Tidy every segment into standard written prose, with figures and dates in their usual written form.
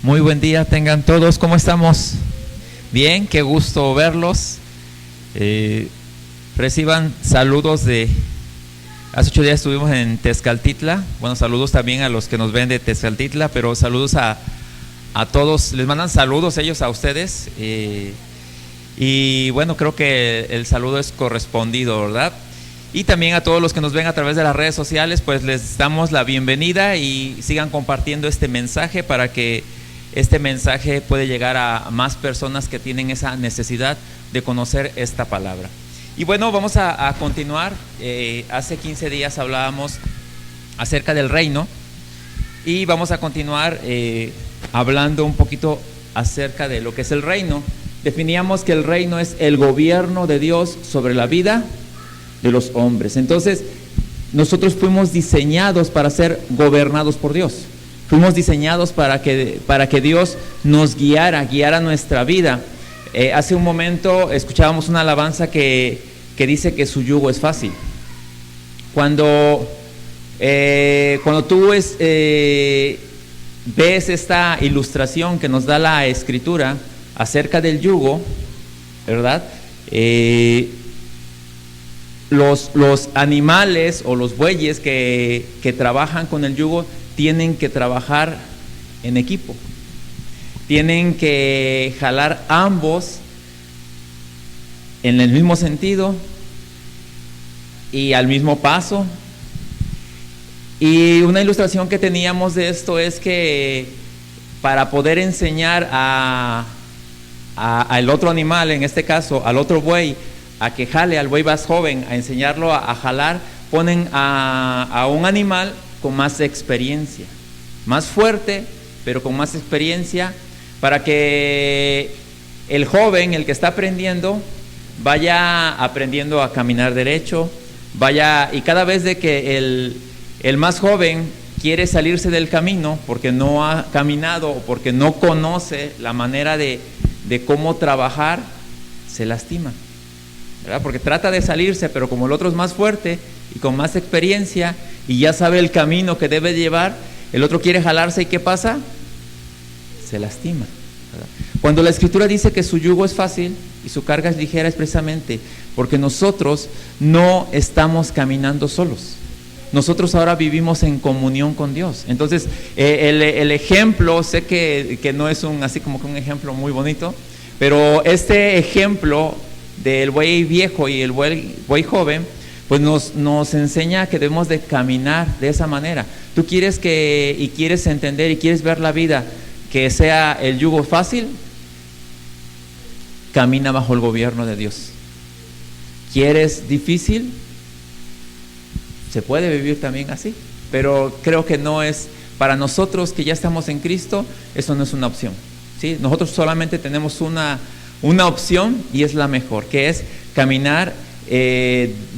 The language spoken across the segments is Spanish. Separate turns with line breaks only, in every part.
Muy buen día tengan todos, ¿cómo estamos? Bien, qué gusto verlos. Reciban saludos de... Hace 8 días estuvimos en Tezcaltitla. Bueno, saludos también a los que nos ven de Tezcaltitla, pero saludos a todos. Les mandan saludos ellos a ustedes. Y bueno, creo que el saludo es correspondido, ¿verdad? Y también a todos los que nos ven a través de las redes sociales, pues les damos la bienvenida y sigan compartiendo este mensaje para que este mensaje pueda llegar a más personas que tienen esa necesidad de conocer esta palabra. Y bueno, vamos a continuar. Hace 15 días hablábamos acerca del reino y vamos a continuar hablando un poquito acerca de lo que es el reino. Definíamos que el reino es el gobierno de Dios sobre la vida de los hombres. Entonces, nosotros fuimos diseñados para ser gobernados por Dios. Fuimos diseñados para que Dios nos guiara nuestra vida. Hace un momento escuchábamos una alabanza que dice que su yugo es fácil. Cuando tú ves esta ilustración que nos da la Escritura acerca del yugo, ¿verdad? Los animales o los bueyes que trabajan con el yugo tienen que trabajar en equipo. Tienen que jalar ambos en el mismo sentido y al mismo paso. Y una ilustración que teníamos de esto es que para poder enseñar al otro animal, en este caso al otro buey, a que jale, al buey más joven, a enseñarlo a jalar, ponen a un animal con más experiencia, más fuerte, pero con más experiencia, para que el joven, el que está aprendiendo, vaya aprendiendo a caminar derecho, y cada vez de que el más joven quiere salirse del camino porque no ha caminado o porque no conoce la manera de cómo trabajar, se lastima, ¿verdad? Porque trata de salirse, pero como el otro es más fuerte y con más experiencia y ya sabe el camino que debe llevar, el otro quiere jalarse y ¿qué pasa? Se lastima, ¿verdad? Cuando la Escritura dice que su yugo es fácil y su carga es ligera, es precisamente porque nosotros no estamos caminando solos. Nosotros ahora vivimos en comunión con Dios. Entonces, el ejemplo, sé que no es así como que un ejemplo muy bonito, pero este ejemplo del buey viejo y el buey joven, pues nos enseña que debemos de caminar de esa manera. Tú quieres entender y quieres ver la vida que sea el yugo fácil, camina bajo el gobierno de Dios. ¿Quieres difícil? Se puede vivir también así, pero creo que no es, para nosotros que ya estamos en Cristo, eso no es una opción, ¿sí? Nosotros solamente tenemos una opción y es la mejor, que es caminar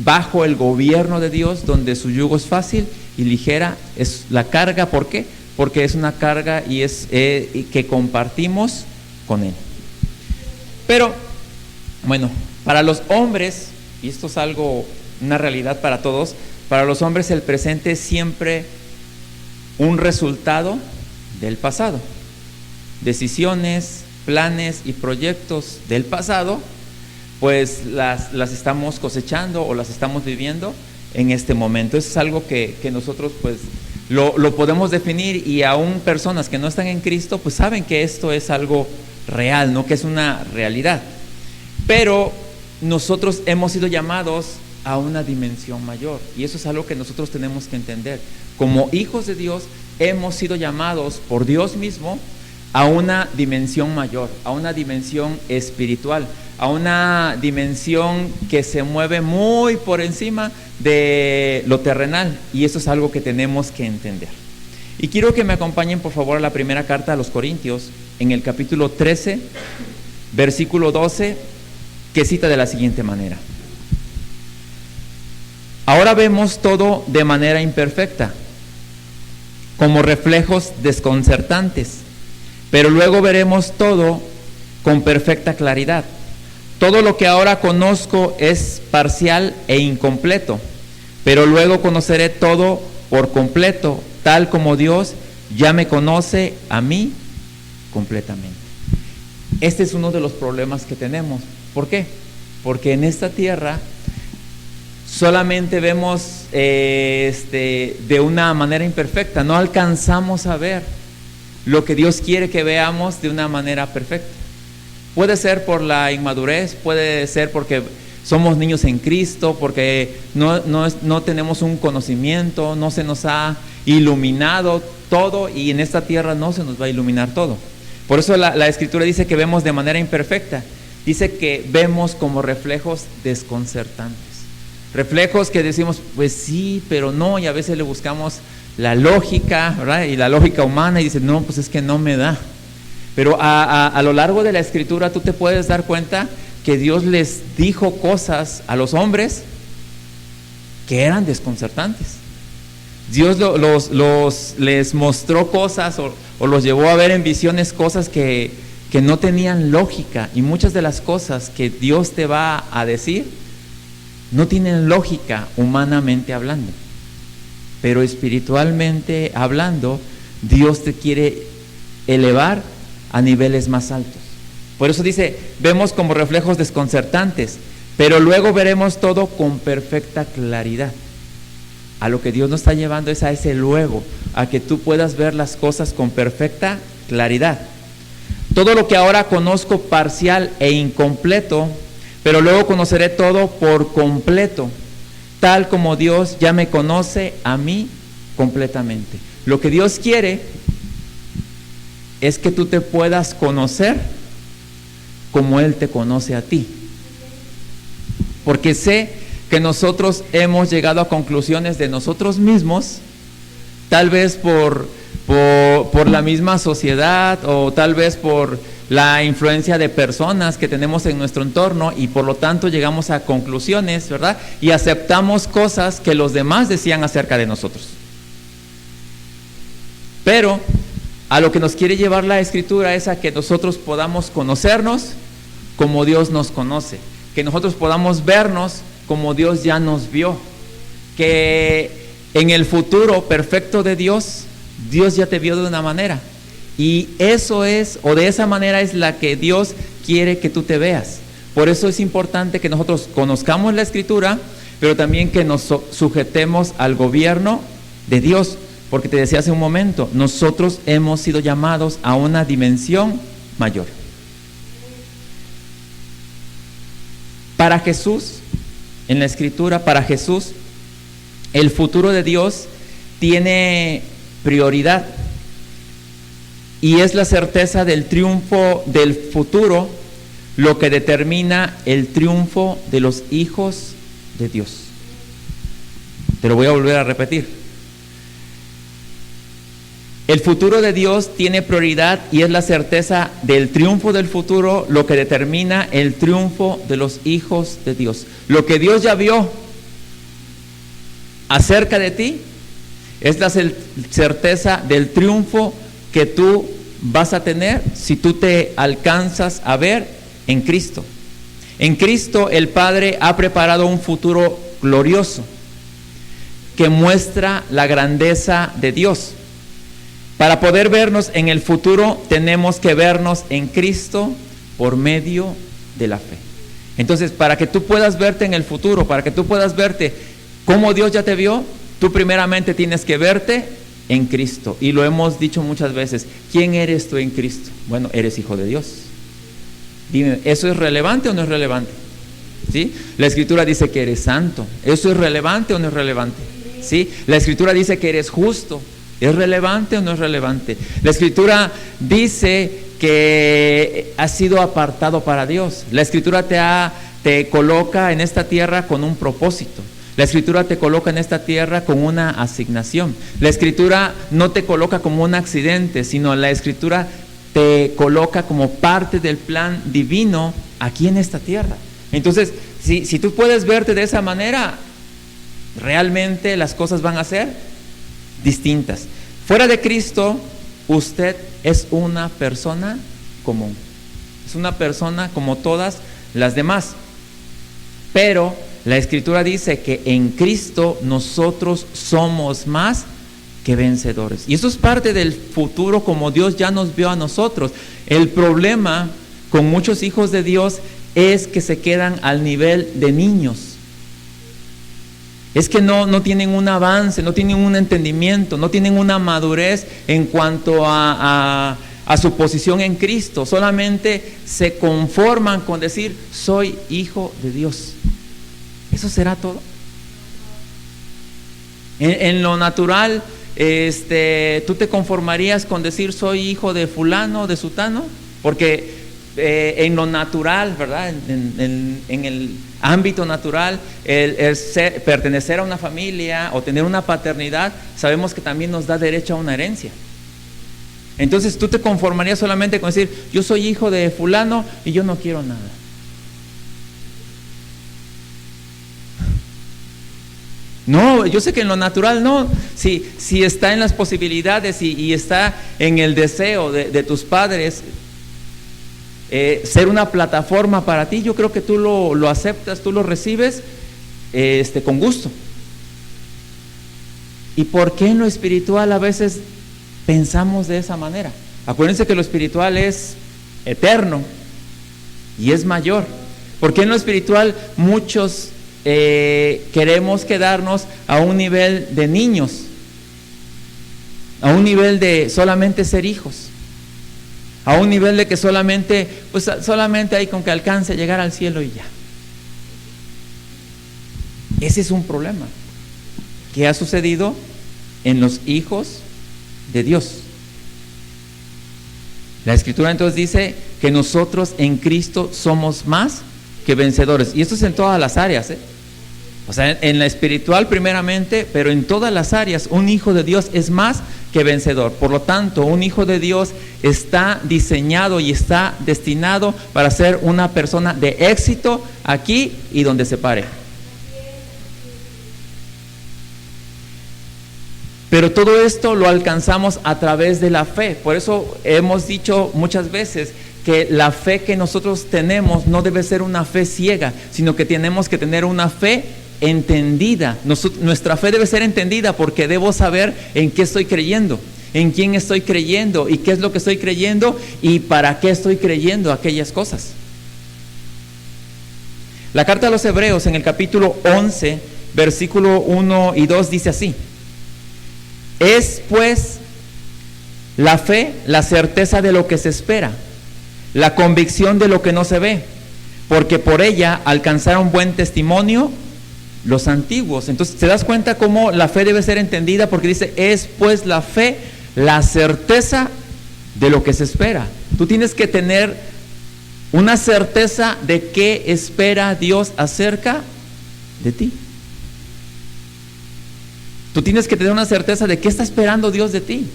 bajo el gobierno de Dios, donde su yugo es fácil y ligera es la carga. ¿Por qué? Porque es una carga y es que compartimos con Él. Pero, bueno, para los hombres, y esto es una realidad para todos, para los hombres el presente es siempre un resultado del pasado. Decisiones, planes y proyectos del pasado, pues las estamos cosechando o las estamos viviendo en este momento. Eso es algo que nosotros pues lo podemos definir, y aún personas que no están en Cristo pues saben que esto es algo real, ¿no? Que es una realidad. Pero nosotros hemos sido llamados a una dimensión mayor, y eso es algo que nosotros tenemos que entender. Como hijos de Dios hemos sido llamados por Dios mismo a una dimensión mayor, a una dimensión espiritual, a una dimensión que se mueve muy por encima de lo terrenal, y eso es algo que tenemos que entender. Y quiero que me acompañen por favor a la primera carta a los Corintios, en el capítulo 13, versículo 12, que cita de la siguiente manera: ahora vemos todo de manera imperfecta, como reflejos desconcertantes, pero luego veremos todo con perfecta claridad. Todo lo que ahora conozco es parcial e incompleto, pero luego conoceré todo por completo, tal como Dios ya me conoce a mí completamente. Este es uno de los problemas que tenemos. ¿Por qué? Porque en esta tierra solamente vemos de una manera imperfecta, no alcanzamos a ver lo que Dios quiere que veamos de una manera perfecta. Puede ser por la inmadurez, puede ser porque somos niños en Cristo, porque no tenemos un conocimiento, no se nos ha iluminado todo, y en esta tierra no se nos va a iluminar todo. Por eso la Escritura dice que vemos de manera imperfecta, dice que vemos como reflejos desconcertantes, reflejos que decimos, pues sí, pero no, y a veces le buscamos la lógica, ¿verdad? Y la lógica humana, y dice, no, pues es que no me da. Pero a lo largo de la Escritura tú te puedes dar cuenta que Dios les dijo cosas a los hombres que eran desconcertantes. Dios les mostró cosas o los llevó a ver en visiones cosas que no tenían lógica, y muchas de las cosas que Dios te va a decir no tienen lógica humanamente hablando, pero espiritualmente hablando Dios te quiere elevar a niveles más altos. Por eso dice, vemos como reflejos desconcertantes, pero luego veremos todo con perfecta claridad. A lo que Dios nos está llevando es a ese luego, a que tú puedas ver las cosas con perfecta claridad. Todo lo que ahora conozco parcial e incompleto, pero luego conoceré todo por completo, tal como Dios ya me conoce a mí completamente. Lo que Dios quiere es que tú te puedas conocer como Él te conoce a ti. Porque sé que nosotros hemos llegado a conclusiones de nosotros mismos, tal vez por la misma sociedad, o tal vez por la influencia de personas que tenemos en nuestro entorno, y por lo tanto llegamos a conclusiones, ¿verdad? Y aceptamos cosas que los demás decían acerca de nosotros. Pero a lo que nos quiere llevar la Escritura es a que nosotros podamos conocernos como Dios nos conoce, que nosotros podamos vernos como Dios ya nos vio, que en el futuro perfecto de Dios, Dios ya te vio de una manera, y eso es, o de esa manera es la que Dios quiere que tú te veas. Por eso es importante que nosotros conozcamos la Escritura, pero también que nos sujetemos al gobierno de Dios, porque te decía hace un momento, nosotros hemos sido llamados a una dimensión mayor. Para Jesús, en la Escritura, para Jesús, el futuro de Dios tiene prioridad, y es la certeza del triunfo del futuro lo que determina el triunfo de los hijos de Dios. Te lo voy a volver a repetir. El futuro de Dios tiene prioridad, y es la certeza del triunfo del futuro lo que determina el triunfo de los hijos de Dios. Lo que Dios ya vio acerca de ti es la certeza del triunfo que tú vas a tener si tú te alcanzas a ver en Cristo. En Cristo el Padre ha preparado un futuro glorioso que muestra la grandeza de Dios. Para poder vernos en el futuro tenemos que vernos en Cristo por medio de la fe. Entonces, para que tú puedas verte en el futuro, para que tú puedas verte como Dios ya te vio, tú primeramente tienes que verte en Cristo. Y lo hemos dicho muchas veces, ¿quién eres tú en Cristo? Bueno, eres hijo de Dios. Dime, ¿eso es relevante o no es relevante? ¿Sí? La Escritura dice que eres santo. ¿Eso es relevante o no es relevante? ¿Sí? La Escritura dice que eres justo. ¿Es relevante o no es relevante? La Escritura dice que has sido apartado para Dios. La Escritura te coloca en esta tierra con un propósito. La Escritura te coloca en esta tierra con una asignación. La Escritura no te coloca como un accidente, sino la Escritura te coloca como parte del plan divino aquí en esta tierra. Entonces, si tú puedes verte de esa manera, realmente las cosas van a ser distintas. Fuera de Cristo, usted es una persona común. Es una persona como todas las demás. Pero la Escritura dice que en Cristo nosotros somos más que vencedores. Y eso es parte del futuro como Dios ya nos vio a nosotros. El problema con muchos hijos de Dios es que se quedan al nivel de niños. Es que no tienen un avance, no tienen un entendimiento, no tienen una madurez en cuanto a su posición en Cristo. Solamente se conforman con decir, soy hijo de Dios. ¿Eso será todo? En lo natural, ¿tú te conformarías con decir, soy hijo de fulano, de sutano? Porque en lo natural, ¿verdad? En el ámbito natural, el pertenecer a una familia o tener una paternidad, sabemos que también nos da derecho a una herencia. Entonces tú te conformarías solamente con decir, yo soy hijo de fulano y yo no quiero nada. No, yo sé que en lo natural no. Si está en las posibilidades y está en el deseo de tus padres, ser una plataforma para ti, yo creo que tú lo aceptas, tú lo recibes con gusto. ¿Y por qué en lo espiritual a veces pensamos de esa manera? Acuérdense que lo espiritual es eterno y es mayor. ¿Por qué en lo espiritual muchos queremos quedarnos a un nivel de niños, a un nivel de solamente ser hijos, a un nivel de que solamente hay con que alcance a llegar al cielo y ya? Ese es un problema que ha sucedido en los hijos de Dios. La Escritura entonces dice que nosotros en Cristo somos más que vencedores, y esto es en todas las áreas, o sea, en la espiritual primeramente, pero en todas las áreas un hijo de Dios es más que vencedor. Por lo tanto, un hijo de Dios está diseñado y está destinado para ser una persona de éxito aquí y donde se pare. Pero todo esto lo alcanzamos a través de la fe. Por eso hemos dicho muchas veces que la fe que nosotros tenemos no debe ser una fe ciega, sino que tenemos que tener una fe entendida. Nuestra fe debe ser entendida porque debo saber en qué estoy creyendo, en quién estoy creyendo y qué es lo que estoy creyendo y para qué estoy creyendo aquellas cosas. La carta a los Hebreos en el capítulo 11, versículo 1 y 2 dice así: es pues la fe la certeza de lo que se espera, la convicción de lo que no se ve, porque por ella alcanzaron buen testimonio los antiguos. Entonces te das cuenta cómo la fe debe ser entendida, porque dice, es pues la fe la certeza de lo que se espera. Tú tienes que tener una certeza de qué espera Dios acerca de ti. Tú tienes que tener una certeza de qué está esperando Dios de ti.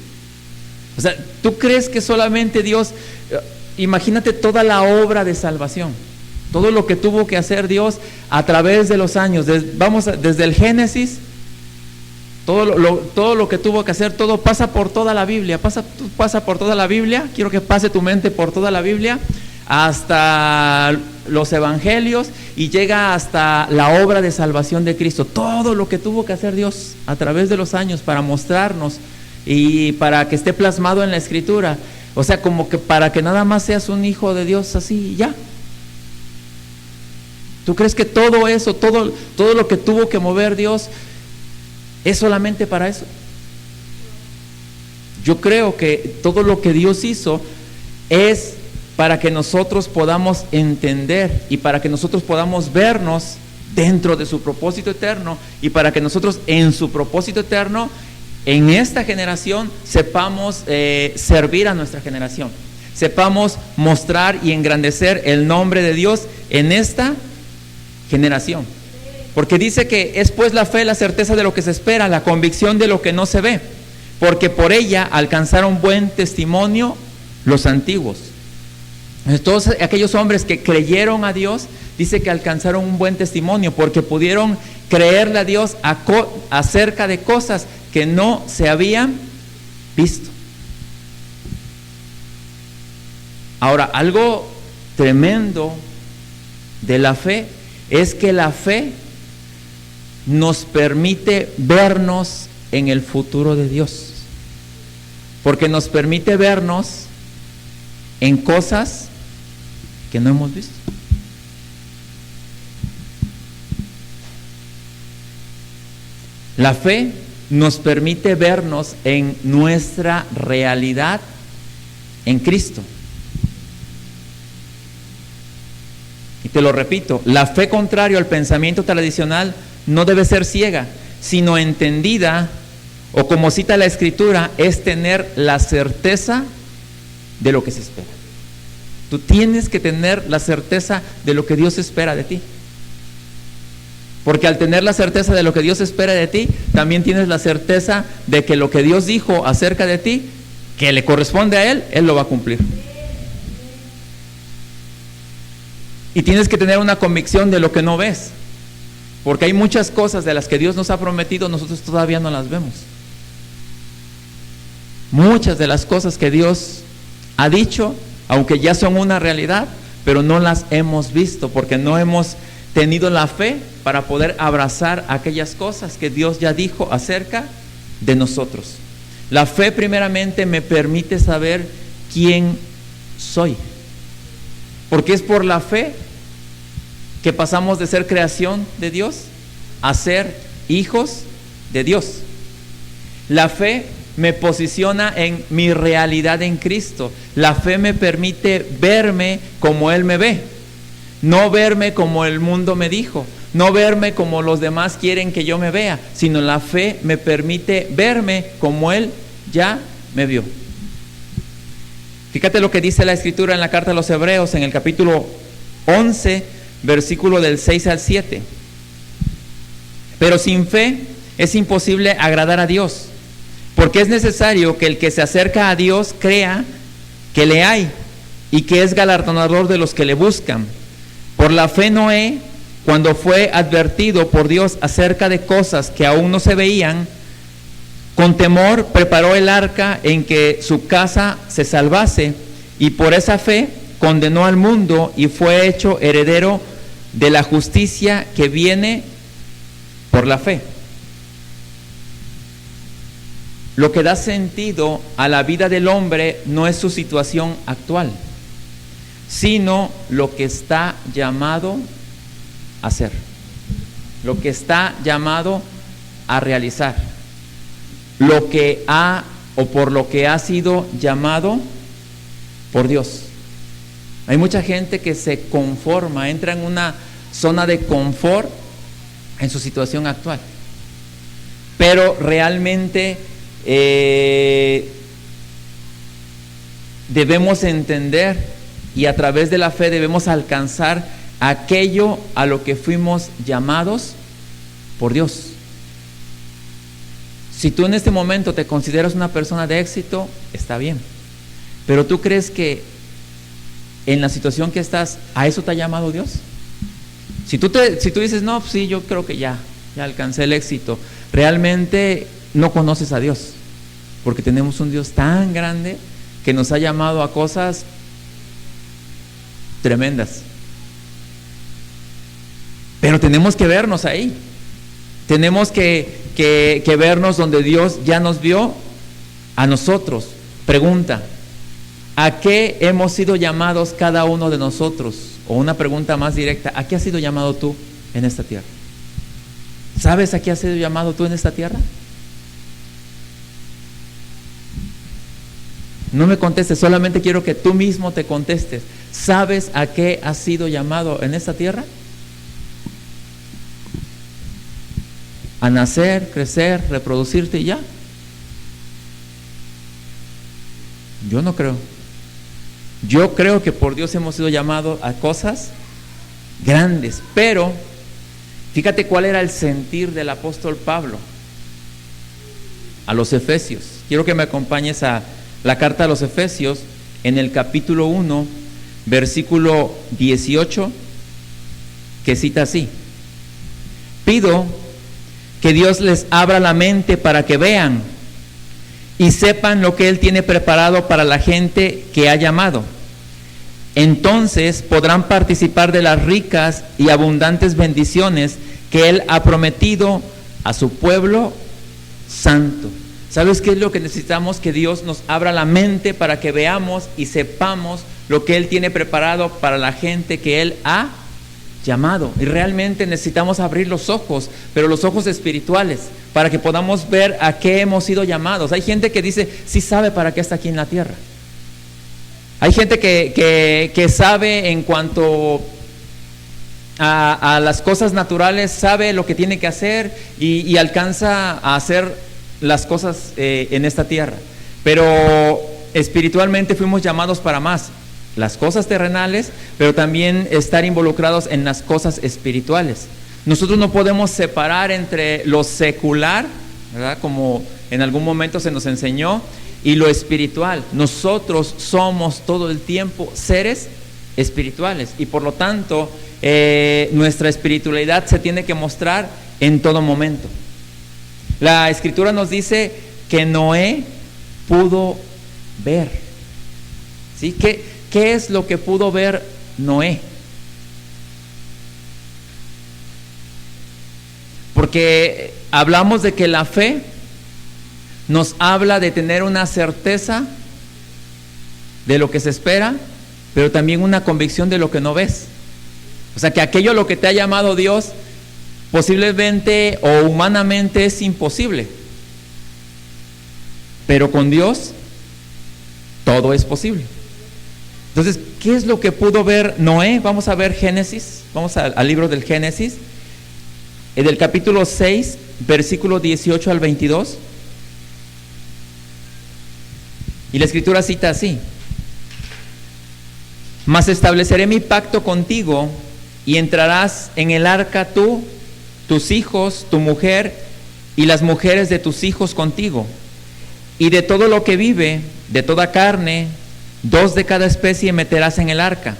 O sea, ¿tú crees que solamente Dios, imagínate toda la obra de salvación, todo lo que tuvo que hacer Dios a través de los años, desde el Génesis, todo lo que tuvo que hacer, todo pasa por toda la Biblia, pasa por toda la Biblia, quiero que pase tu mente por toda la Biblia, hasta los evangelios y llega hasta la obra de salvación de Cristo. Todo lo que tuvo que hacer Dios a través de los años para mostrarnos y para que esté plasmado en la Escritura. O sea, como que para que nada más seas un hijo de Dios así y ya. ¿Tú crees que todo eso, todo lo que tuvo que mover Dios es solamente para eso? Yo creo que todo lo que Dios hizo es para que nosotros podamos entender y para que nosotros podamos vernos dentro de su propósito eterno y para que nosotros en su propósito eterno, en esta generación, sepamos servir a nuestra generación, sepamos mostrar y engrandecer el nombre de Dios en esta generación. Porque dice que es pues la fe la certeza de lo que se espera, la convicción de lo que no se ve, porque por ella alcanzaron buen testimonio los antiguos. Todos aquellos hombres que creyeron a Dios, dice que alcanzaron un buen testimonio porque pudieron creerle a Dios acerca de cosas que no se habían visto. Ahora, algo tremendo de la fe es que la fe nos permite vernos en el futuro de Dios, porque nos permite vernos en cosas que no hemos visto. La fe nos permite vernos en nuestra realidad en Cristo. Y te lo repito, la fe, contrario al pensamiento tradicional, no debe ser ciega, sino entendida, o como cita la Escritura, es tener la certeza de lo que se espera. Tú tienes que tener la certeza de lo que Dios espera de ti. Porque al tener la certeza de lo que Dios espera de ti, también tienes la certeza de que lo que Dios dijo acerca de ti, que le corresponde a Él lo va a cumplir. Y tienes que tener una convicción de lo que no ves, porque hay muchas cosas de las que Dios nos ha prometido, nosotros todavía no las vemos. Muchas de las cosas que Dios ha dicho, aunque ya son una realidad, pero no las hemos visto, porque no hemos tenido la fe para poder abrazar aquellas cosas que Dios ya dijo acerca de nosotros. La fe primeramente me permite saber quién soy, porque es por la fe que pasamos de ser creación de Dios a ser hijos de Dios. La fe me posiciona en mi realidad en Cristo. La fe me permite verme como Él me ve, no verme como el mundo me dijo, no verme como los demás quieren que yo me vea, sino la fe me permite verme como Él ya me vio. Fíjate lo que dice la Escritura en la carta a los Hebreos, en el capítulo 11, versículo del 6 al 7. Pero sin fe es imposible agradar a Dios, porque es necesario que el que se acerca a Dios crea que le hay y que es galardonador de los que le buscan. Por la fe Noé, cuando fue advertido por Dios acerca de cosas que aún no se veían, con temor preparó el arca en que su casa se salvase, y por esa fe condenó al mundo y fue hecho heredero de la justicia que viene por la fe. Lo que da sentido a la vida del hombre no es su situación actual, sino lo que está llamado a hacer, lo que está llamado a realizar, lo que ha o por lo que ha sido llamado por Dios. Hay mucha gente que se conforma, entra en una zona de confort en su situación actual, pero realmente debemos entender, y a través de la fe debemos alcanzar aquello a lo que fuimos llamados por Dios. Si tú en este momento te consideras una persona de éxito, está bien, pero ¿tú crees que en la situación que estás, a eso te ha llamado Dios? Si tú dices, no, pues sí, yo creo que ya alcancé el éxito, realmente no conoces a Dios, porque tenemos un Dios tan grande que nos ha llamado a cosas tremendas. Pero tenemos que vernos ahí, tenemos que vernos donde Dios ya nos vio a nosotros. Pregunta: ¿a qué hemos sido llamados cada uno de nosotros? O una pregunta más directa: ¿a qué has sido llamado tú en esta tierra? ¿Sabes a qué has sido llamado tú en esta tierra? No me contestes, solamente quiero que tú mismo te contestes. ¿Sabes a qué has sido llamado en esta tierra? ¿A nacer, crecer, reproducirte y ya? Yo no creo. Yo creo que por Dios hemos sido llamados a cosas grandes, pero fíjate cuál era el sentir del apóstol Pablo a los Efesios. Quiero que me acompañes a la carta a los Efesios, en el capítulo 1, versículo 18, que cita así: pido que Dios les abra la mente para que vean y sepan lo que Él tiene preparado para la gente que ha llamado. Entonces podrán participar de las ricas y abundantes bendiciones que Él ha prometido a su pueblo santo. ¿Sabes qué es lo que necesitamos? Que Dios nos abra la mente para que veamos y sepamos lo que Él tiene preparado para la gente que Él ha llamado. Y realmente necesitamos abrir los ojos, pero los ojos espirituales, para que podamos ver a qué hemos sido llamados. Hay gente que dice, sí sabe para qué está aquí en la tierra. Hay gente que sabe en cuanto a las cosas naturales, sabe lo que tiene que hacer y alcanza a hacer las cosas en esta tierra. Pero espiritualmente fuimos llamados para más. Las cosas terrenales, pero también estar involucrados en las cosas espirituales. Nosotros no podemos separar entre lo secular, ¿verdad?, como en algún momento se nos enseñó, y lo espiritual. Nosotros somos todo el tiempo seres espirituales y por lo tanto nuestra espiritualidad se tiene que mostrar en todo momento. La Escritura nos dice que Noé pudo ver. ¿Sí? ¿Qué es lo que pudo ver Noé? Porque hablamos de que la fe nos habla de tener una certeza de lo que se espera, pero también una convicción de lo que no ves. O sea, que aquello a lo que te ha llamado Dios posiblemente o humanamente es imposible, pero con Dios todo es posible. Entonces, ¿qué es lo que pudo ver Noé? Vamos a ver Génesis, vamos al libro del Génesis, en el capítulo 6, versículo 18 al 22. Y la Escritura cita así: mas estableceré mi pacto contigo, y entrarás en el arca tú, tus hijos, tu mujer, y las mujeres de tus hijos contigo, y de todo lo que vive, de toda carne, 2 de cada especie meterás en el arca,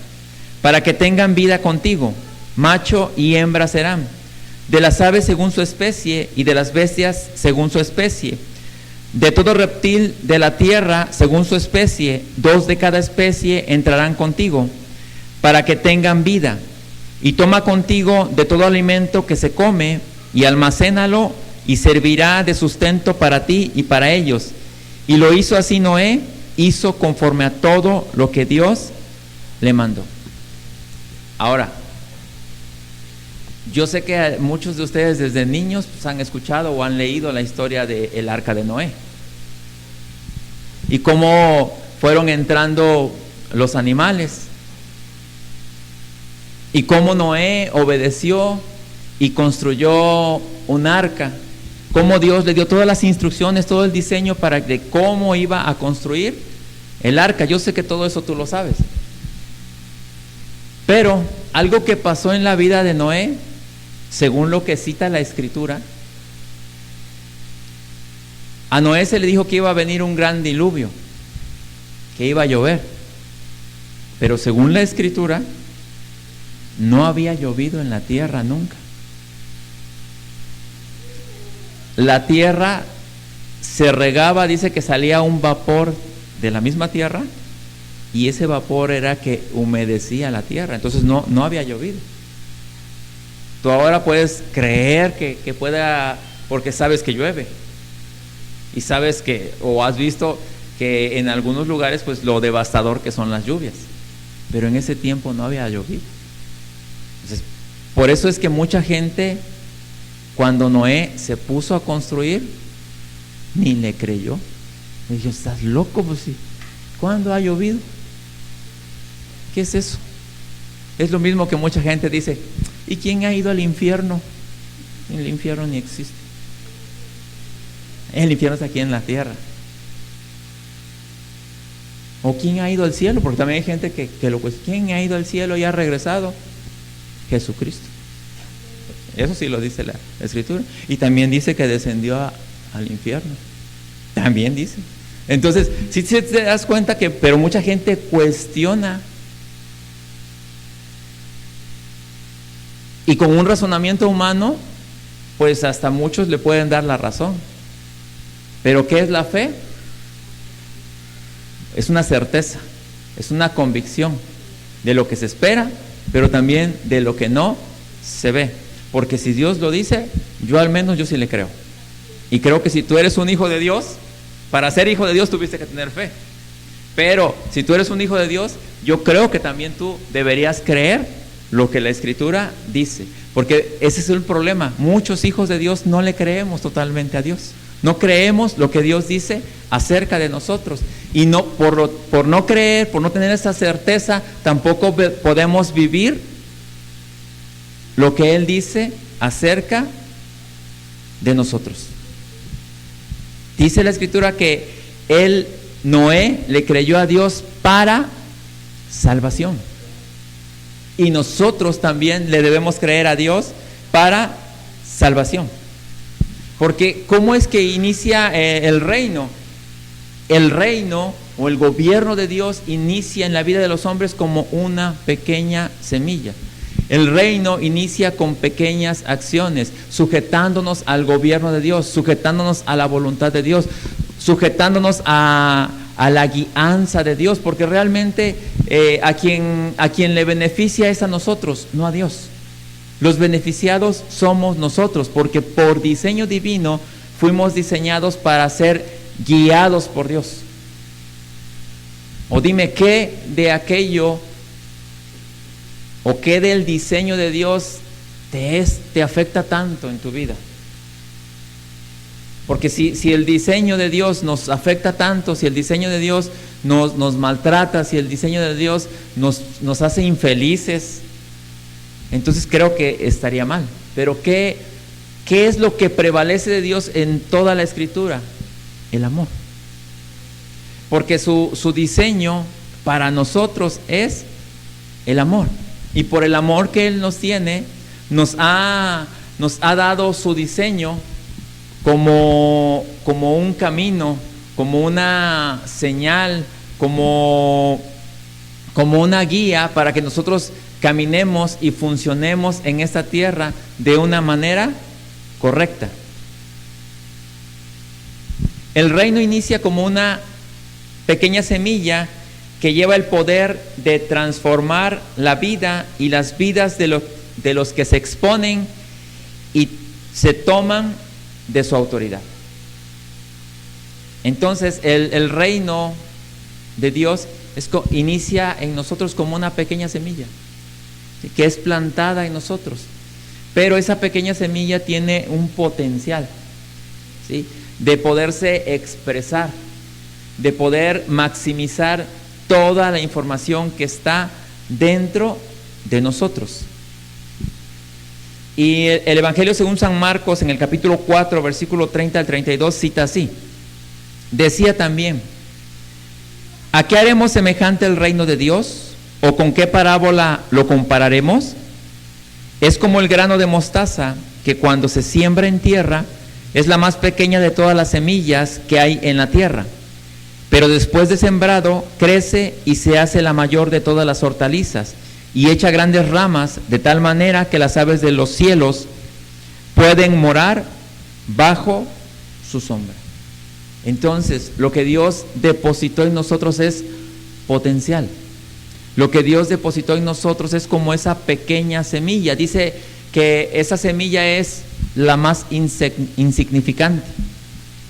para que tengan vida contigo, macho y hembra serán, de las aves según su especie, y de las bestias según su especie. De todo reptil de la tierra, según su especie, 2 de cada especie entrarán contigo, para que tengan vida. Y toma contigo de todo alimento que se come, y almacénalo, y servirá de sustento para ti y para ellos. Y lo hizo así Noé, hizo conforme a todo lo que Dios le mandó. Ahora, yo sé que muchos de ustedes desde niños pues, han escuchado o han leído la historia del arca de Noé y cómo fueron entrando los animales y cómo Noé obedeció y construyó un arca, cómo Dios le dio todas las instrucciones, todo el diseño de cómo iba a construir el arca. Yo sé que todo eso tú lo sabes, pero algo que pasó en la vida de Noé, según lo que cita la Escritura, a Noé se le dijo que iba a venir un gran diluvio, que iba a llover, pero según la Escritura no había llovido en la tierra nunca. La tierra se regaba, dice que salía un vapor de la misma tierra y ese vapor era que humedecía la tierra, entonces no había llovido. Tú ahora puedes creer que pueda, porque sabes que llueve y sabes que, o has visto que en algunos lugares pues lo devastador que son las lluvias, pero en ese tiempo no había llovido. Entonces, por eso es que mucha gente, cuando Noé se puso a construir, ni le creyó. Le dijo, ¿estás loco? Pues sí. ¿Cuándo ha llovido? ¿Qué es eso? Es lo mismo que mucha gente dice, ¿y quién ha ido al infierno? El infierno ni existe. El infierno está aquí en la tierra. ¿O quién ha ido al cielo? Porque también hay gente que lo pues, ¿quién ha ido al cielo y ha regresado? Jesucristo. Eso sí lo dice la Escritura. Y también dice que descendió al infierno. También dice. Entonces, si te das cuenta que, pero mucha gente cuestiona. Y con un razonamiento humano, pues hasta muchos le pueden dar la razón. Pero ¿qué es la fe? Es una certeza, es una convicción de lo que se espera, pero también de lo que no se ve. Porque si Dios lo dice, yo al menos yo sí le creo. Y creo que si tú eres un hijo de Dios, para ser hijo de Dios tuviste que tener fe. Pero si tú eres un hijo de Dios, yo creo que también tú deberías creer lo que la Escritura dice. Porque ese es el problema. Muchos hijos de Dios no le creemos totalmente a Dios. No creemos lo que Dios dice acerca de nosotros. Y no, por no creer, por no tener esa certeza, tampoco podemos vivir lo que Él dice acerca de nosotros. Dice la Escritura que Noé le creyó a Dios para salvación. Y nosotros también le debemos creer a Dios para salvación. Porque ¿cómo es que inicia el reino? El reino o el gobierno de Dios inicia en la vida de los hombres como una pequeña semilla. El reino inicia con pequeñas acciones, sujetándonos al gobierno de Dios, sujetándonos a la voluntad de Dios, sujetándonos a la guianza de Dios, porque realmente a quien le beneficia es a nosotros, no a Dios. Los beneficiados somos nosotros, porque por diseño divino fuimos diseñados para ser guiados por Dios. O dime, ¿qué de aquello o qué del diseño de Dios te afecta tanto en tu vida? Porque si el diseño de Dios nos afecta tanto, si el diseño de Dios nos maltrata, si el diseño de Dios nos hace infelices, entonces creo que estaría mal. Pero ¿qué es lo que prevalece de Dios en toda la Escritura? El amor. Porque su diseño para nosotros es el amor. Y por el amor que Él nos tiene, nos ha dado su diseño como un camino, como una señal, como una guía para que nosotros caminemos y funcionemos en esta tierra de una manera correcta. El reino inicia como una pequeña semilla que lleva el poder de transformar la vida y las vidas de los que se exponen y se toman de su autoridad. Entonces el reino de Dios inicia en nosotros como una pequeña semilla, ¿sí?, que es plantada en nosotros, pero esa pequeña semilla tiene un potencial, ¿sí?, de poderse expresar, de poder maximizar toda la información que está dentro de nosotros. Y el Evangelio según San Marcos, en el capítulo 4, versículo 30 al 32, cita así: decía también, ¿a qué haremos semejante el reino de Dios? ¿O con qué parábola lo compararemos? Es como el grano de mostaza, que cuando se siembra en tierra, es la más pequeña de todas las semillas que hay en la tierra. Pero después de sembrado, crece y se hace la mayor de todas las hortalizas, y echa grandes ramas, de tal manera que las aves de los cielos pueden morar bajo su sombra. Entonces, lo que Dios depositó en nosotros es potencial. Lo que Dios depositó en nosotros es como esa pequeña semilla. Dice que esa semilla es la más insignificante.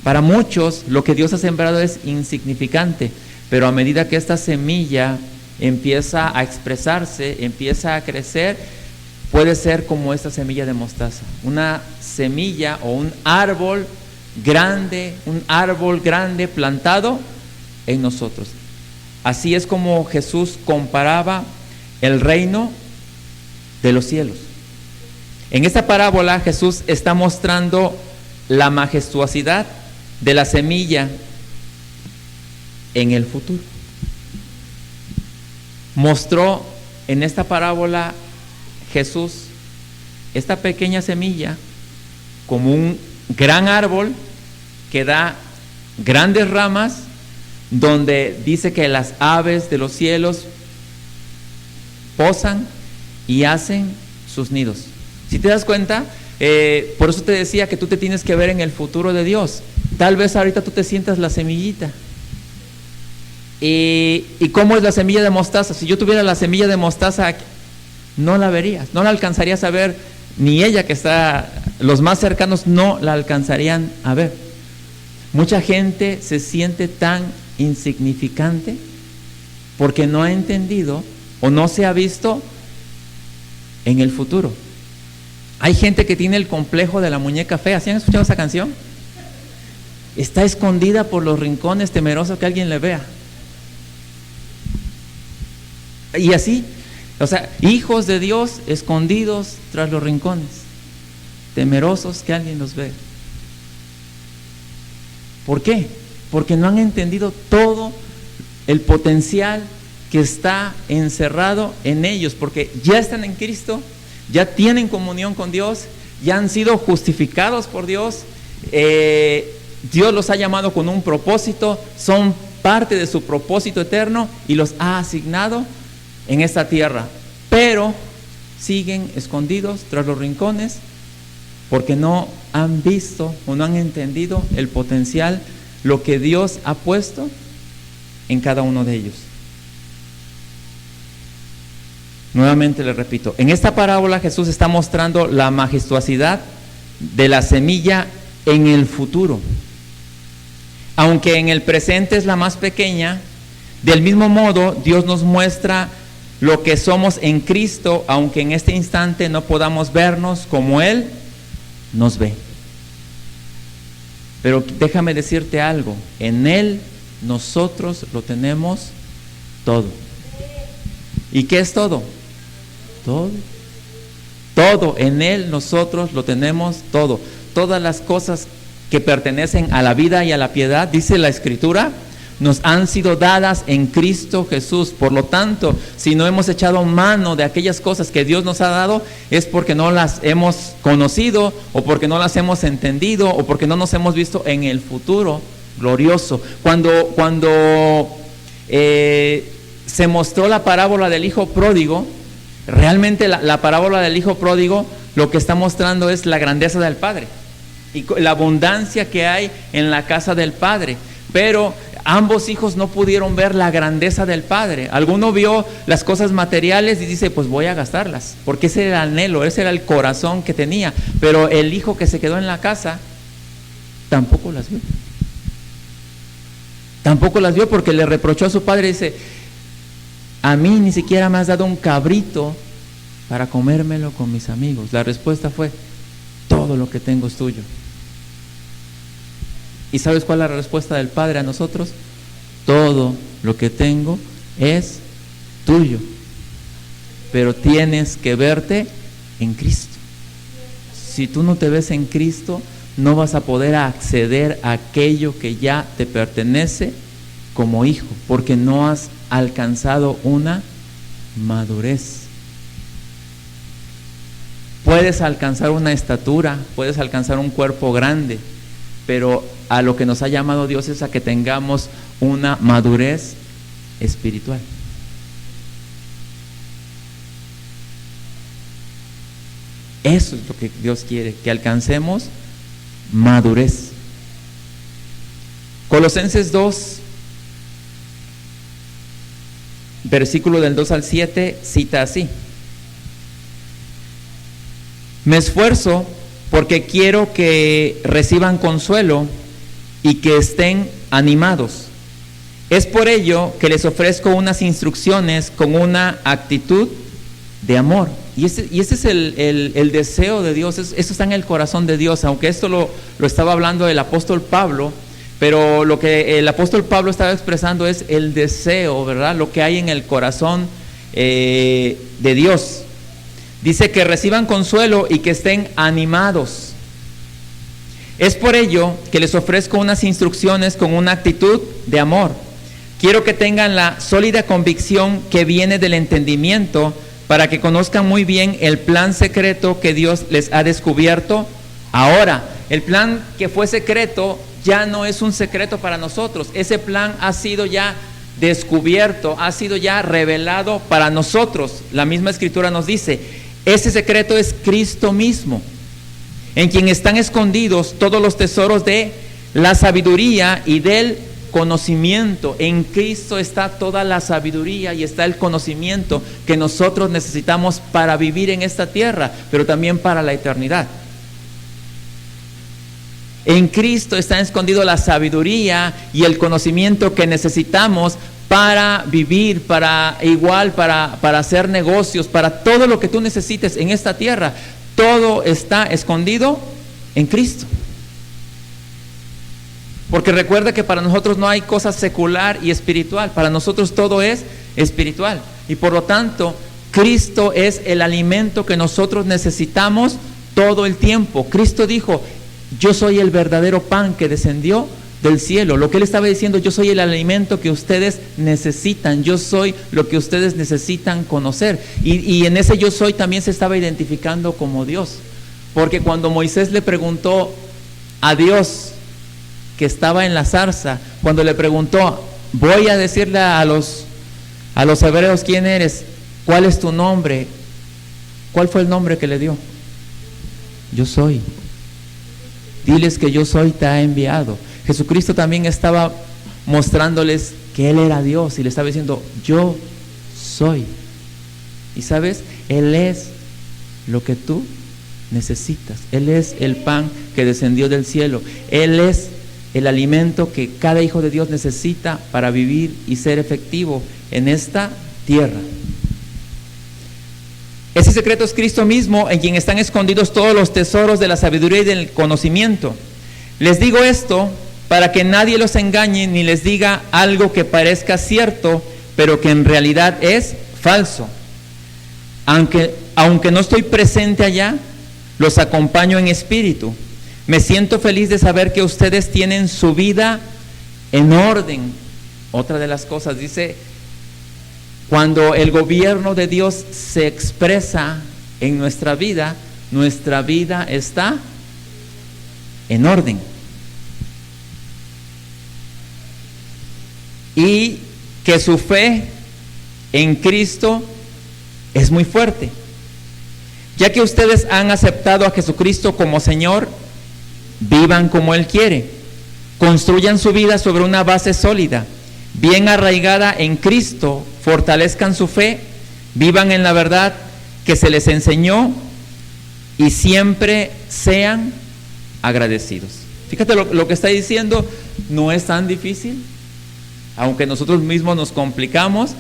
Para muchos, lo que Dios ha sembrado es insignificante, pero a medida que esta semilla empieza a expresarse, empieza a crecer, puede ser como esta semilla de mostaza, una semilla o un árbol grande plantado en nosotros. Así es como Jesús comparaba el reino de los cielos. En esta parábola Jesús está mostrando la majestuosidad de la semilla en el futuro. Mostró en esta parábola Jesús esta pequeña semilla como un gran árbol que da grandes ramas, donde dice que las aves de los cielos posan y hacen sus nidos. Si te das cuenta, por eso te decía que tú te tienes que ver en el futuro de Dios. Tal vez ahorita tú te sientas la semillita. ¿Y cómo es la semilla de mostaza? Si yo tuviera la semilla de mostaza, no la verías, no la alcanzarías a ver, ni ella que está los más cercanos no la alcanzarían a ver. Mucha gente se siente tan insignificante porque no ha entendido o no se ha visto en el futuro. Hay gente que tiene el complejo de la muñeca fea. ¿Sí han escuchado esa canción? Está escondida por los rincones, temeroso que alguien le vea. Y así, o sea, hijos de Dios escondidos tras los rincones, temerosos que alguien los vea. ¿Por qué? Porque no han entendido todo el potencial que está encerrado en ellos, porque ya están en Cristo, ya tienen comunión con Dios, ya han sido justificados por Dios, Dios los ha llamado con un propósito, son parte de su propósito eterno y los ha asignado en esta tierra, pero siguen escondidos tras los rincones porque no han visto o no han entendido el potencial, lo que Dios ha puesto en cada uno de ellos. Nuevamente les repito, en esta parábola Jesús está mostrando la majestuosidad de la semilla en el futuro. Aunque en el presente es la más pequeña, del mismo modo Dios nos muestra lo que somos en Cristo, aunque en este instante no podamos vernos como Él nos ve. Pero déjame decirte algo, en Él nosotros lo tenemos todo. ¿Y qué es todo? Todo. Todo, en Él nosotros lo tenemos todo. Todas las cosas que pertenecen a la vida y a la piedad, dice la Escritura, nos han sido dadas en Cristo Jesús. Por lo tanto, si no hemos echado mano de aquellas cosas que Dios nos ha dado, es porque no las hemos conocido, o porque no las hemos entendido, o porque no nos hemos visto en el futuro glorioso. Cuando se mostró la parábola del hijo pródigo, realmente la parábola del hijo pródigo lo que está mostrando es la grandeza del Padre y la abundancia que hay en la casa del Padre. Pero ambos hijos no pudieron ver la grandeza del Padre. Alguno vio las cosas materiales y dice, pues voy a gastarlas, porque ese era el anhelo, ese era el corazón que tenía. Pero el hijo que se quedó en la casa tampoco las vio. Tampoco las vio porque le reprochó a su padre, dice, a mí ni siquiera me has dado un cabrito para comérmelo con mis amigos. La respuesta fue, todo lo que tengo es tuyo. ¿Y sabes cuál es la respuesta del Padre a nosotros? Todo lo que tengo es tuyo, pero tienes que verte en Cristo. Si tú no te ves en Cristo, no vas a poder acceder a aquello que ya te pertenece como hijo, porque no has alcanzado una madurez. Puedes alcanzar una estatura, puedes alcanzar un cuerpo grande, pero a lo que nos ha llamado Dios es a que tengamos una madurez espiritual. Eso es lo que Dios quiere, que alcancemos madurez. Colosenses 2, versículo del 2 al 7, cita así: me esfuerzo porque quiero que reciban consuelo y que estén animados. Es por ello que les ofrezco unas instrucciones con una actitud de amor. Y ese es el deseo de Dios, eso está en el corazón de Dios, aunque esto lo estaba hablando el apóstol Pablo, pero lo que el apóstol Pablo estaba expresando es el deseo, ¿verdad? Lo que hay en el corazón de Dios. Dice que reciban consuelo y que estén animados. Es por ello que les ofrezco unas instrucciones con una actitud de amor. Quiero que tengan la sólida convicción que viene del entendimiento, para que conozcan muy bien el plan secreto que Dios les ha descubierto ahora. El plan que fue secreto ya no es un secreto para nosotros. Ese plan ha sido ya descubierto, ha sido ya revelado para nosotros. La misma Escritura nos dice, ese secreto es Cristo mismo, en quien están escondidos todos los tesoros de la sabiduría y del conocimiento. En Cristo está toda la sabiduría y está el conocimiento que nosotros necesitamos para vivir en esta tierra, pero también para la eternidad. En Cristo está escondido la sabiduría y el conocimiento que necesitamos para vivir, para hacer negocios, para todo lo que tú necesites en esta tierra. Todo está escondido en Cristo. Porque recuerda que para nosotros no hay cosa secular y espiritual, para nosotros todo es espiritual. Y por lo tanto, Cristo es el alimento que nosotros necesitamos todo el tiempo. Cristo dijo: yo soy el verdadero pan que descendió del cielo. Lo que Él estaba diciendo: yo soy el alimento que ustedes necesitan, yo soy lo que ustedes necesitan conocer. Y en ese yo soy también se estaba identificando como Dios. Porque cuando Moisés le preguntó a Dios, que estaba en la zarza, cuando le preguntó: voy a decirle a los hebreos quién eres, cuál es tu nombre, ¿cuál fue el nombre que le dio? Yo soy. Diles que yo soy te ha enviado. Jesucristo también estaba mostrándoles que Él era Dios y le estaba diciendo: yo soy. Y sabes, Él es lo que tú necesitas. Él es el pan que descendió del cielo. Él es el alimento que cada hijo de Dios necesita para vivir y ser efectivo en esta tierra. Ese secreto es Cristo mismo, en quien están escondidos todos los tesoros de la sabiduría y del conocimiento. Les digo esto para que nadie los engañe ni les diga algo que parezca cierto, pero que en realidad es falso. Aunque no estoy presente allá, los acompaño en espíritu. Me siento feliz de saber que ustedes tienen su vida en orden. Otra de las cosas, dice, cuando el gobierno de Dios se expresa en nuestra vida está en orden. Y que su fe en Cristo es muy fuerte. Ya que ustedes han aceptado a Jesucristo como Señor, vivan como Él quiere. Construyan su vida sobre una base sólida, bien arraigada en Cristo. Fortalezcan su fe, vivan en la verdad que se les enseñó y siempre sean agradecidos. Fíjate lo que está diciendo, no es tan difícil, aunque nosotros mismos nos complicamos,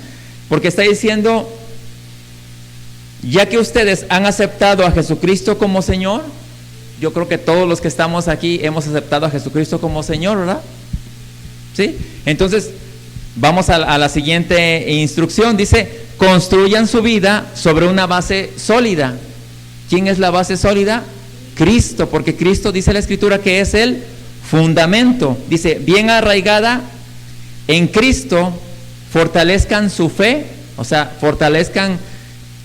porque está diciendo: ya que ustedes han aceptado a Jesucristo como Señor, yo creo que todos los que estamos aquí hemos aceptado a Jesucristo como Señor, ¿verdad? ¿Sí? Entonces, vamos a la siguiente instrucción. Dice: construyan su vida sobre una base sólida. ¿Quién es la base sólida? Cristo, porque Cristo, dice la Escritura, que es el fundamento. Dice: bien arraigada en Cristo, fortalezcan su fe, o sea, fortalezcan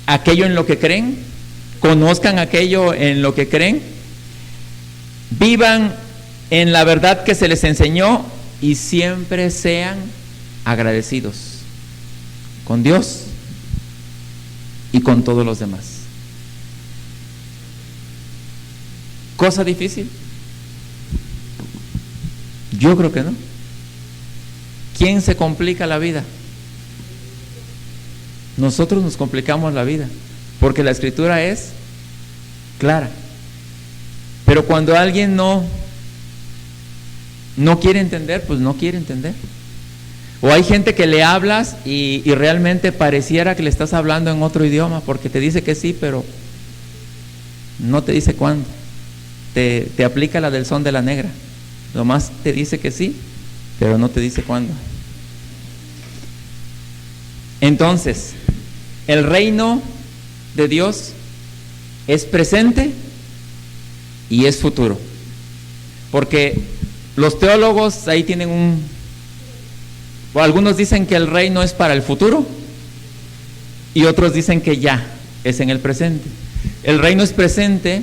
aquello en lo que creen, conozcan aquello en lo que creen, vivan en la verdad que se les enseñó y siempre sean agradecidos con Dios y con todos los demás. ¿Cosa difícil? Yo creo que no. ¿Quién se complica la vida? Nosotros nos complicamos la vida, porque la Escritura es clara. Pero cuando alguien no quiere entender, pues no quiere entender. O hay gente que le hablas y realmente pareciera que le estás hablando en otro idioma, porque te dice que sí, pero no te dice cuándo. Te aplica la del son de la negra. Nomás te dice que sí, pero no te dice cuándo. Entonces, el reino de Dios es presente y es futuro. Porque los teólogos ahí tienen o algunos dicen que el reino es para el futuro y otros dicen que ya es en el presente. El reino es presente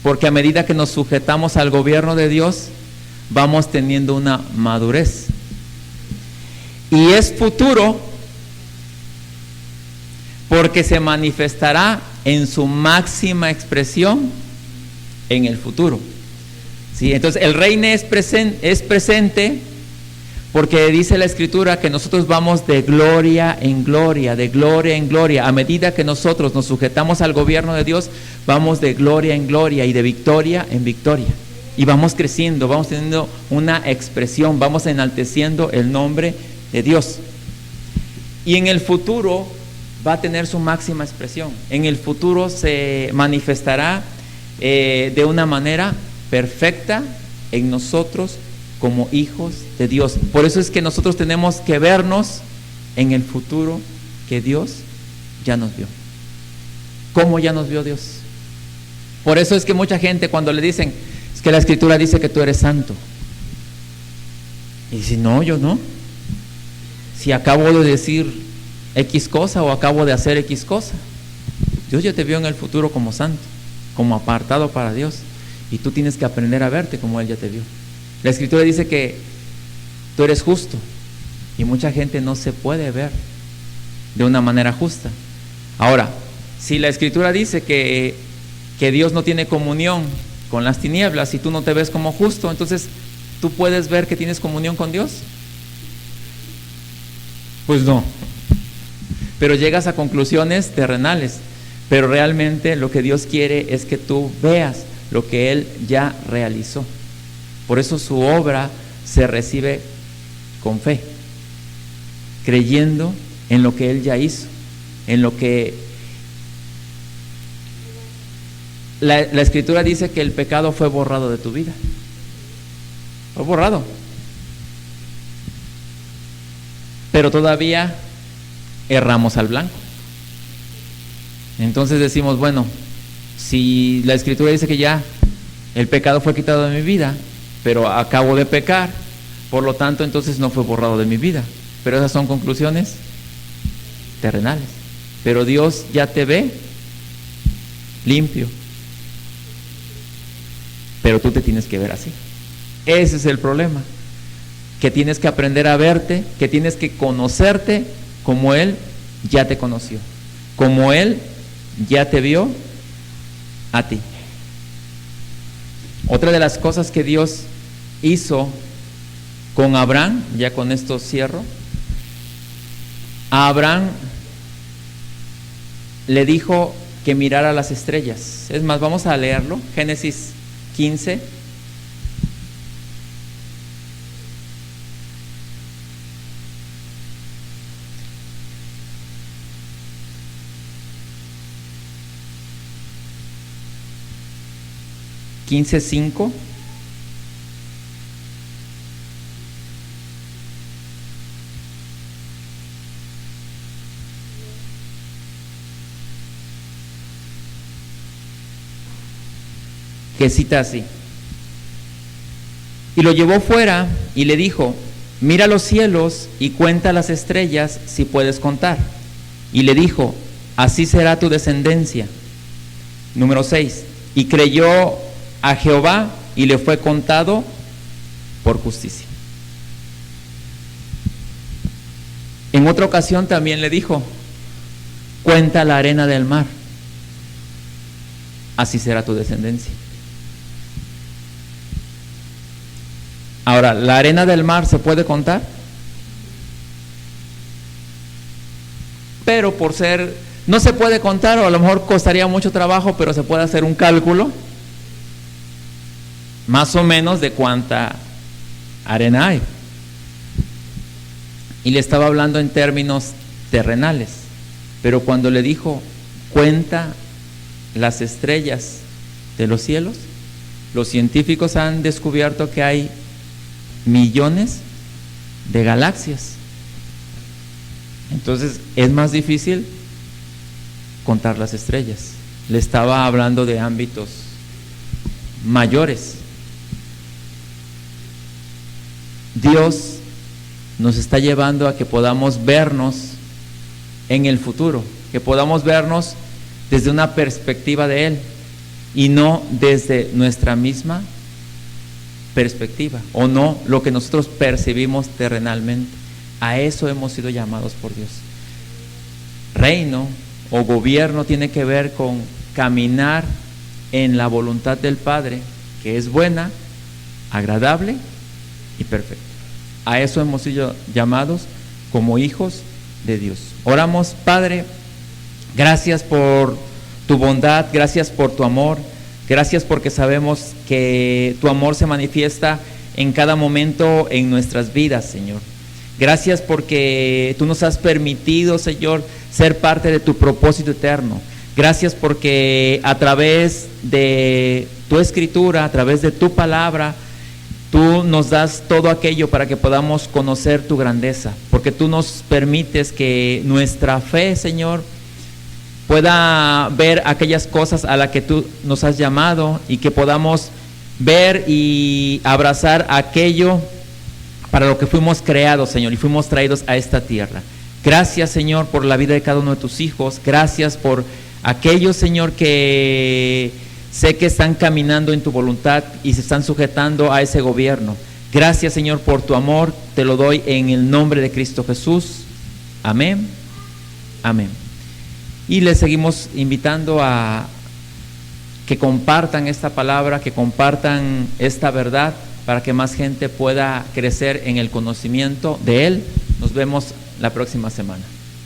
porque a medida que nos sujetamos al gobierno de Dios, vamos teniendo una madurez. Y es futuro porque se manifestará en su máxima expresión en el futuro. ¿Sí? Entonces el reino es presente porque dice la Escritura que nosotros vamos de gloria en gloria, de gloria en gloria. A medida que nosotros nos sujetamos al gobierno de Dios, vamos de gloria en gloria y de victoria en victoria. y vamos creciendo, vamos teniendo una expresión, vamos enalteciendo el nombre de Dios. Y en el futuro va a tener su máxima expresión. En el futuro se manifestará de una manera perfecta en nosotros como hijos de Dios. Por eso es que nosotros tenemos que vernos en el futuro que Dios ya nos vio. ¿Cómo ya nos vio Dios? Por eso es que mucha gente cuando le dicen, es que la Escritura dice que tú eres santo. Y dice, no, yo no. Si acabo de decir X cosa o acabo de hacer X cosa, Dios ya te vio en el futuro como santo, como apartado para Dios, y tú tienes que aprender a verte como Él ya te vio. La Escritura dice que tú eres justo, y mucha gente no se puede ver de una manera justa. Ahora, si la Escritura dice que Dios no tiene comunión con las tinieblas y tú no te ves como justo, entonces ¿tú puedes ver que tienes comunión con Dios? Pues no. Pero llegas a conclusiones terrenales. Pero realmente lo que Dios quiere es que tú veas lo que Él ya realizó. Por eso su obra se recibe con fe, creyendo en lo que Él ya hizo, en lo que la Escritura dice que el pecado fue borrado de tu vida. Fue borrado. Pero todavía erramos al blanco. Entonces decimos, bueno, si la Escritura dice que ya el pecado fue quitado de mi vida, pero acabo de pecar, por lo tanto entonces no fue borrado de mi vida. Pero esas son conclusiones terrenales. Pero Dios ya te ve limpio, pero tú te tienes que ver así. Ese es el problema, que tienes que aprender a verte, que tienes que conocerte como Él ya te conoció, como Él ya te vio a ti. Otra de las cosas que Dios hizo con Abraham, ya con esto cierro, a Abraham le dijo que mirara las estrellas. Es más, vamos a leerlo, Génesis 15. (15:5) que cita así: y lo llevó fuera y le dijo, mira los cielos y cuenta las estrellas si puedes contar. Y le dijo, así será tu descendencia. Número 6, y creyó a Jehová y le fue contado por justicia. En otra ocasión también le dijo, cuenta la arena del mar, así será tu descendencia. Ahora, ¿la arena del mar se puede contar? Pero por ser, no se puede contar, o a lo mejor costaría mucho trabajo, pero se puede hacer un cálculo más o menos de cuánta arena hay. Y le estaba hablando en términos terrenales, pero cuando le dijo, cuenta las estrellas de los cielos, los científicos han descubierto que hay millones de galaxias. Entonces es más difícil contar las estrellas. Le estaba hablando de ámbitos mayores. Dios nos está llevando a que podamos vernos en el futuro, que podamos vernos desde una perspectiva de Él y no desde nuestra misma perspectiva, o no lo que nosotros percibimos terrenalmente. A eso hemos sido llamados por Dios. Reino o gobierno tiene que ver con caminar en la voluntad del Padre, que es buena, agradable y perfecta. A eso hemos sido llamados como hijos de Dios. Oramos. Padre, gracias por tu bondad, gracias por tu amor, Gracias porque sabemos que tu amor se manifiesta en cada momento en nuestras vidas, Señor. Gracias porque tú nos has permitido, Señor, ser parte de tu propósito eterno. Gracias porque a través de tu escritura, a través de tu palabra, tú nos das todo aquello para que podamos conocer tu grandeza. Porque tú nos permites que nuestra fe, Señor, pueda ver aquellas cosas a las que tú nos has llamado y que podamos ver y abrazar aquello para lo que fuimos creados, Señor, y fuimos traídos a esta tierra. Gracias, Señor, por la vida de cada uno de tus hijos. Gracias por aquellos, Señor, que sé que están caminando en tu voluntad y se están sujetando a ese gobierno. Gracias, Señor, por tu amor. Te lo doy en el nombre de Cristo Jesús. Amén. Amén. Y les seguimos invitando a que compartan esta palabra, que compartan esta verdad, para que más gente pueda crecer en el conocimiento de Él. Nos vemos la próxima semana.